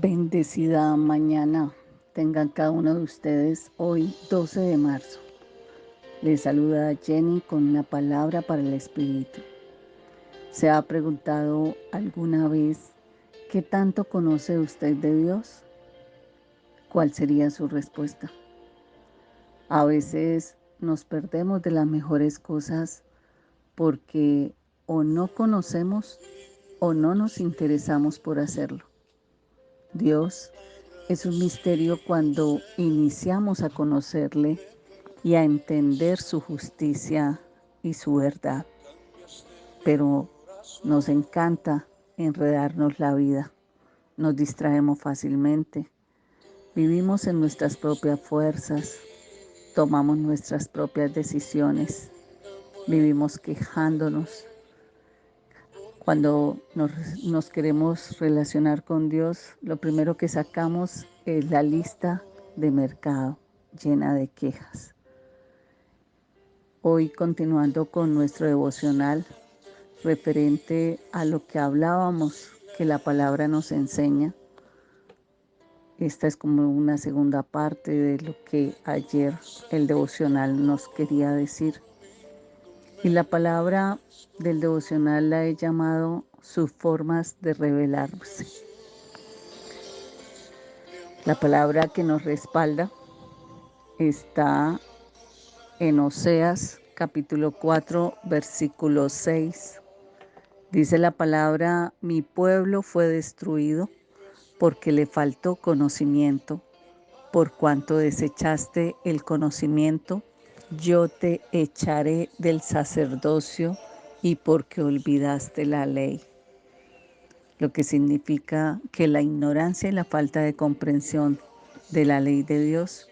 Bendecida mañana tengan cada uno de ustedes hoy 12 de marzo. Les saluda Jenny con una palabra para el Espíritu. ¿Se ha preguntado alguna vez qué tanto conoce usted de Dios? ¿Cuál sería su respuesta? A veces nos perdemos de las mejores cosas porque o no conocemos o no nos interesamos por hacerlo. Dios es un misterio cuando iniciamos a conocerle y a entender su justicia y su verdad. Pero nos encanta enredarnos la vida, nos distraemos fácilmente, vivimos en nuestras propias fuerzas, tomamos nuestras propias decisiones, vivimos quejándonos. Cuando nos queremos relacionar con Dios, lo primero que sacamos es la lista de mercado llena de quejas. Hoy continuando con nuestro devocional referente a lo que hablábamos, que la palabra nos enseña. Esta es como una segunda parte de lo que ayer el devocional nos quería decir. Y la palabra del devocional la he llamado sus formas de revelarse. La palabra que nos respalda está en Oseas capítulo 4, versículo 6. Dice la palabra: mi pueblo fue destruido porque le faltó conocimiento. Por cuanto desechaste el conocimiento, yo te echaré del sacerdocio, y porque olvidaste la ley. Lo que significa que la ignorancia y la falta de comprensión de la ley de Dios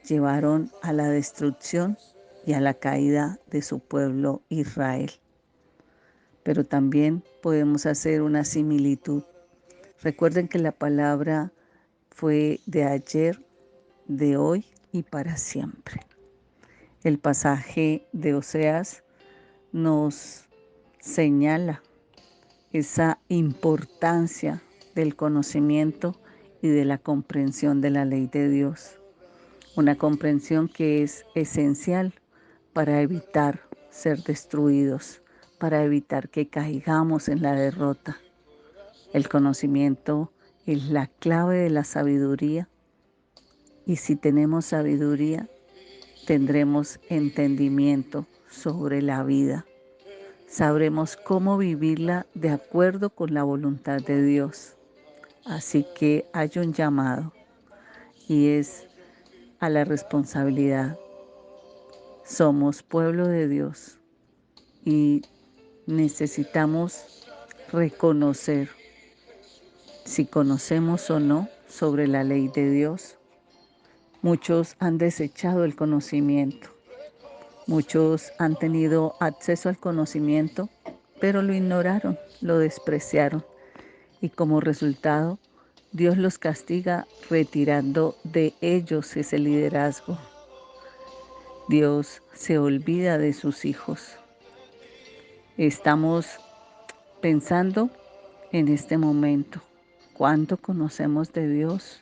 llevaron a la destrucción y a la caída de su pueblo Israel. Pero también podemos hacer una similitud. Recuerden que la palabra fue de ayer, de hoy y para siempre. El pasaje de Oseas nos señala esa importancia del conocimiento y de la comprensión de la ley de Dios. Una comprensión que es esencial para evitar ser destruidos, para evitar que caigamos en la derrota. El conocimiento es la clave de la sabiduría, y si tenemos sabiduría, tendremos entendimiento sobre la vida. Sabremos cómo vivirla de acuerdo con la voluntad de Dios. Así que hay un llamado, y es a la responsabilidad. Somos pueblo de Dios y necesitamos reconocer si conocemos o no sobre la ley de Dios. Muchos han desechado el conocimiento. Muchos han tenido acceso al conocimiento, pero lo ignoraron, lo despreciaron. Y como resultado, Dios los castiga retirando de ellos ese liderazgo. Dios se olvida de sus hijos. Estamos pensando en este momento, ¿cuánto conocemos de Dios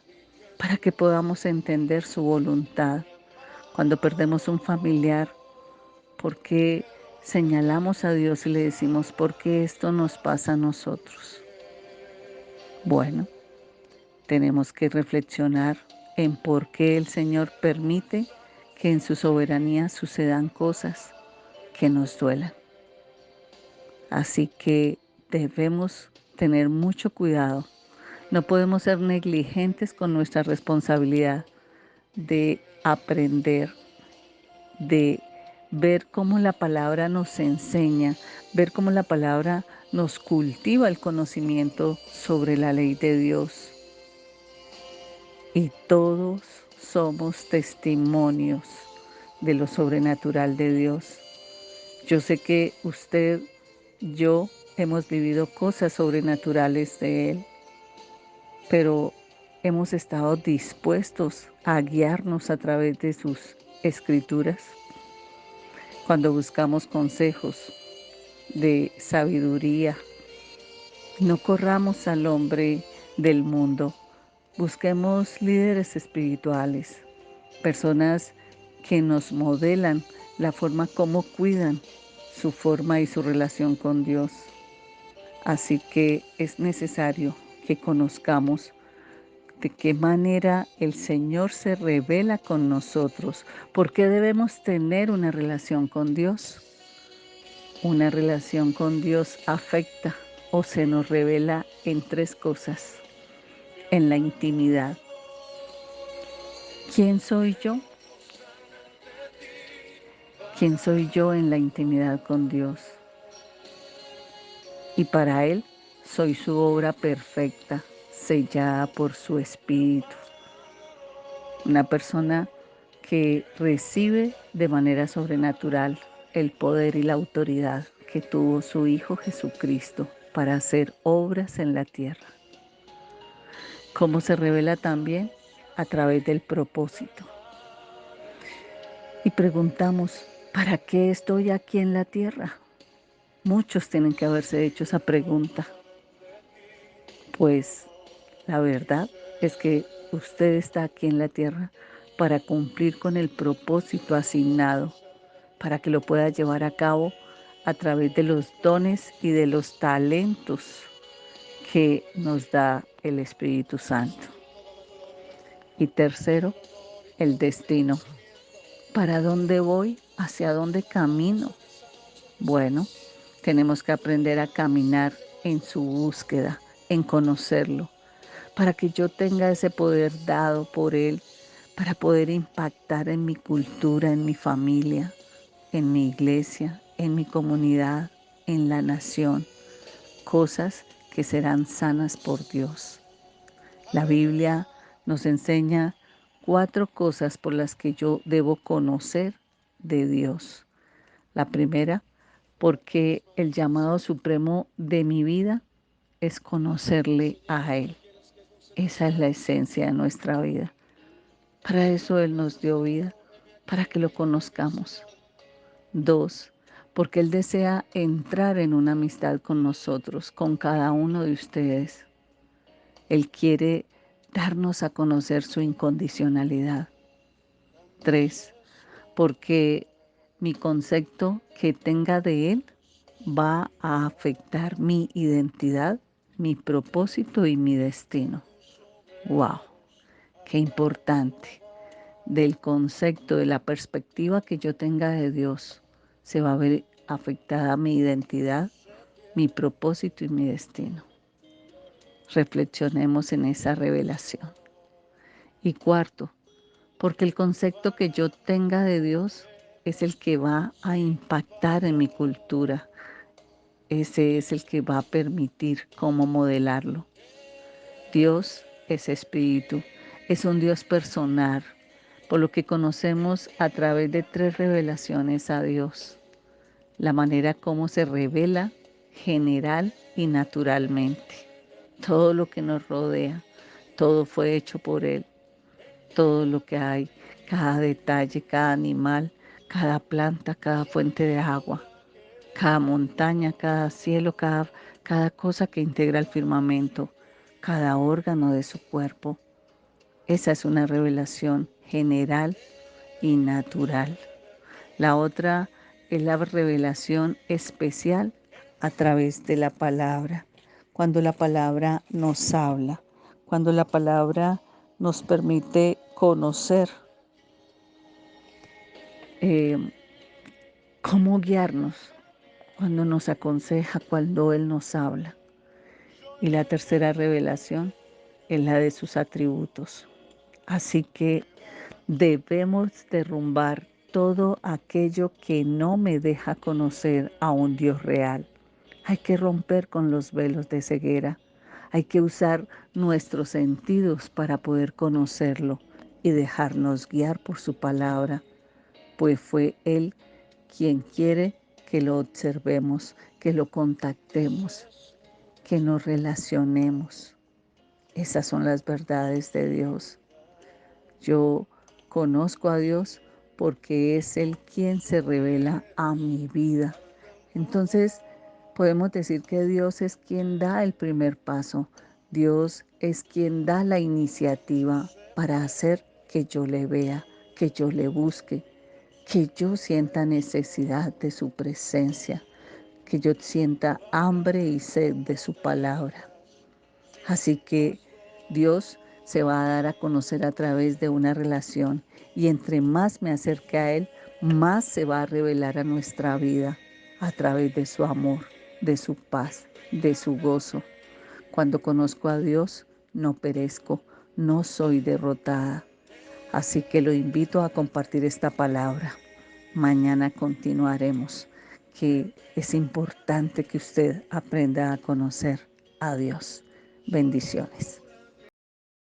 para que podamos entender su voluntad? Cuando perdemos un familiar, ¿por qué señalamos a Dios y le decimos, ¿por qué esto nos pasa a nosotros? Bueno, tenemos que reflexionar en por qué el Señor permite que en su soberanía sucedan cosas que nos duelan. Así que debemos tener mucho cuidado. No podemos ser negligentes con nuestra responsabilidad de aprender, de ver cómo la palabra nos enseña, ver cómo la palabra nos cultiva el conocimiento sobre la ley de Dios. Y todos somos testimonios de lo sobrenatural de Dios. Yo sé que usted, yo, hemos vivido cosas sobrenaturales de Él, pero hemos estado dispuestos a guiarnos a través de sus escrituras. Cuando buscamos consejos de sabiduría, no corramos al hombre del mundo, Busquemos líderes espirituales, personas que nos modelan la forma como cuidan su forma y su relación con Dios. Así que es necesario que conozcamos de qué manera el Señor se revela con nosotros. ¿Por qué debemos tener una relación con Dios? Una relación con Dios afecta o se nos revela en tres cosas. En la intimidad. ¿Quién soy yo? ¿Quién soy yo en la intimidad con Dios? Y para Él soy su obra perfecta, sellada por su Espíritu. Una persona que recibe de manera sobrenatural el poder y la autoridad que tuvo su Hijo Jesucristo para hacer obras en la tierra. ¿Cómo se revela también? A través del propósito. Y preguntamos, ¿para qué estoy aquí en la tierra? Muchos tienen que haberse hecho esa pregunta. Pues la verdad es que usted está aquí en la tierra para cumplir con el propósito asignado, para que lo pueda llevar a cabo a través de los dones y de los talentos que nos da el Espíritu Santo. Y tercero, el destino. ¿Para dónde voy? ¿Hacia dónde camino? Bueno, tenemos que aprender a caminar en su búsqueda, en conocerlo, para que yo tenga ese poder dado por Él, para poder impactar en mi cultura, en mi familia, en mi iglesia, en mi comunidad, en la nación, cosas que serán sanas por Dios. La Biblia nos enseña 4 cosas por las que yo debo conocer de Dios. La primera, porque el llamado supremo de mi vida es conocerle a Él. Esa es la esencia de nuestra vida. Para eso Él nos dio vida, para que lo conozcamos. 2, porque Él desea entrar en una amistad con nosotros, con cada uno de ustedes. Él quiere darnos a conocer su incondicionalidad. 3, porque mi concepto que tenga de Él va a afectar mi identidad, mi propósito y mi destino. ¡Wow! ¡Qué importante! Del concepto, de la perspectiva que yo tenga de Dios, se va a ver afectada mi identidad, mi propósito y mi destino. Reflexionemos en esa revelación. Y cuarto, porque el concepto que yo tenga de Dios es el que va a impactar en mi cultura. Ese es el que va a permitir cómo modelarlo. Dios es espíritu, es un Dios personal, por lo que conocemos a través de 3 revelaciones a Dios. La manera como se revela general y naturalmente. Todo lo que nos rodea, todo fue hecho por Él. Todo lo que hay, cada detalle, cada animal, cada planta, cada fuente de agua, cada montaña, cada cielo, cada cosa que integra el firmamento, cada órgano de su cuerpo. Esa es una revelación general y natural. La otra es la revelación especial a través de la palabra. Cuando la palabra nos habla, cuando la palabra nos permite conocer eh, cómo guiarnos, cuando nos aconseja, cuando Él nos habla. Y la tercera revelación es la de sus atributos. Así que debemos derrumbar todo aquello que no me deja conocer a un Dios real. Hay que romper con los velos de ceguera. Hay que usar nuestros sentidos para poder conocerlo y dejarnos guiar por su palabra, pues fue Él quien quiere que lo observemos, que lo contactemos, que nos relacionemos. Esas son las verdades de Dios. Yo conozco a Dios porque es Él quien se revela a mi vida. Entonces, podemos decir que Dios es quien da el primer paso. Dios es quien da la iniciativa para hacer que yo le vea, que yo le busque, que yo sienta necesidad de su presencia, que yo sienta hambre y sed de su palabra. Así que Dios se va a dar a conocer a través de una relación y entre más me acerque a Él, más se va a revelar a nuestra vida a través de su amor, de su paz, de su gozo. Cuando conozco a Dios, no perezco, no soy derrotada. Así que lo invito a compartir esta palabra. Mañana continuaremos, que es importante que usted aprenda a conocer a Dios. Bendiciones.